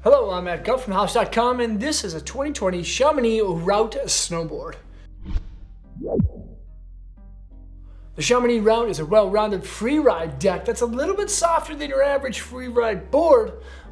Hello, I'm Matt Guff from House.com, and this is a 2020 Chamonix Route Snowboard. The Chamonix Route is a well-rounded freeride deck that's a little bit softer than your average freeride board,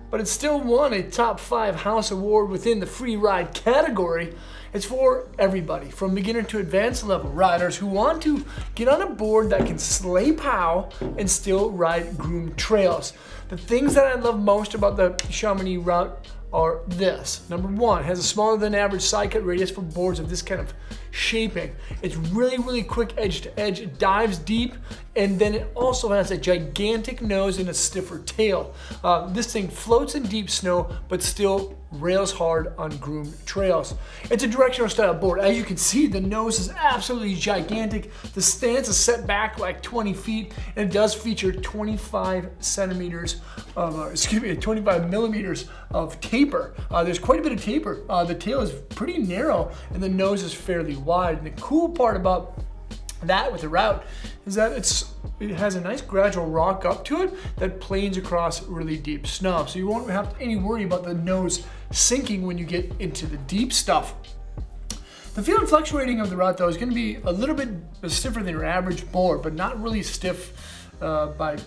but it still won a top 5 house award within the freeride category. It's for everybody, from beginner to advanced level riders who want to get on a board that can slay pow and still ride groomed trails. The things that I love most about the Chamonix Route are this. Number one, it has a smaller than average side cut radius for boards of this kind of shaping. It's really quick edge to edge. It dives deep, and then it also has a gigantic nose and a stiffer tail. This thing floats in deep snow, but still rails hard on groomed trails. It's a directional style board. As you can see, the nose is absolutely gigantic. The stance is set back like 20 feet, and it does feature 25 millimeters of taper. There's quite a bit of taper. The tail is pretty narrow, and the nose is fairly wide. And the cool part about that with the route is that it has a nice gradual rock up to it that planes across really deep snow. So you won't have any worry about the nose sinking when you get into the deep stuff. The feel and flex rating of the route though is going to be a little bit stiffer than your average board, but not really stiff by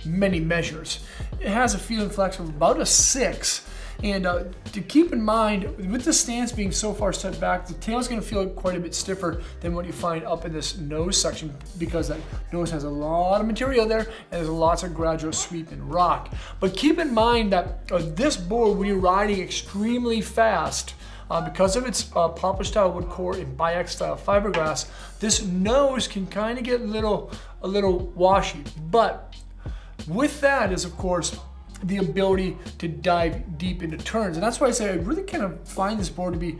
many measures. It has a feel and flex of about a 6. And to keep in mind, with the stance being so far set back, the tail is going to feel quite a bit stiffer than what you find up in this nose section, because that nose has a lot of material there and there's lots of gradual sweep and rock. But keep in mind that this board, when you're riding extremely fast, because of its poplar style wood core and biax style fiberglass, this nose can kind of get a little washy. But with that is, of course, the ability to dive deep into turns. And that's why I say I really kind of find this board to be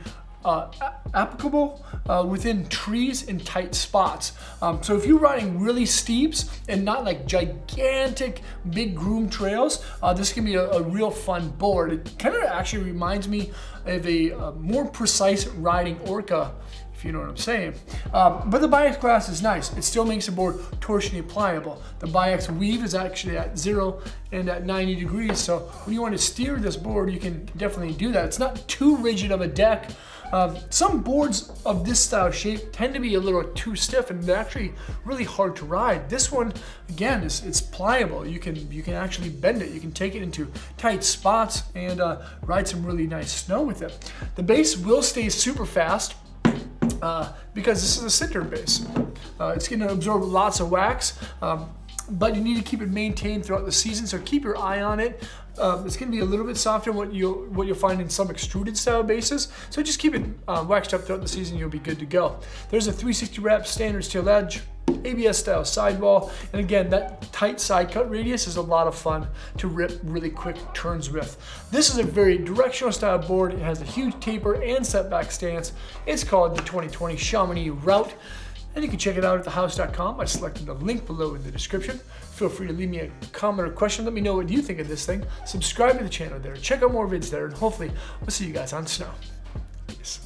applicable within trees and tight spots. So if you're riding really steeps and not like gigantic big groomed trails, this can be a real fun board. It kind of actually reminds me of a more precise riding Orca, if you know what I'm saying. But the biax glass is nice. It still makes the board torsionally pliable. The biax weave is actually at 0 and at 90 degrees. So when you want to steer this board, you can definitely do that. It's not too rigid of a deck. Some boards of this style shape tend to be a little too stiff and they're actually really hard to ride. This one, again, it's pliable. You can actually bend it. You can take it into tight spots and ride some really nice snow with it. The base will stay super fast, because this is a sinter base. It's going to absorb lots of wax, but you need to keep it maintained throughout the season, so keep your eye on it. It's going to be a little bit softer than what you'll find in some extruded style bases, so just keep it waxed up throughout the season, you'll be good to go. There's a 360 wrap standard steel edge, ABS style sidewall, and again, that tight side cut radius is a lot of fun to rip really quick turns with. This is a very directional style board. It has a huge taper and setback stance. It's called the 2020 Chamonix Route, and you can check it out at thehouse.com by selecting the link below in the description. Feel free to leave me a comment or question. Let me know what you think of this thing. Subscribe to the channel there. Check out more vids there, and hopefully we'll see you guys on snow. Peace.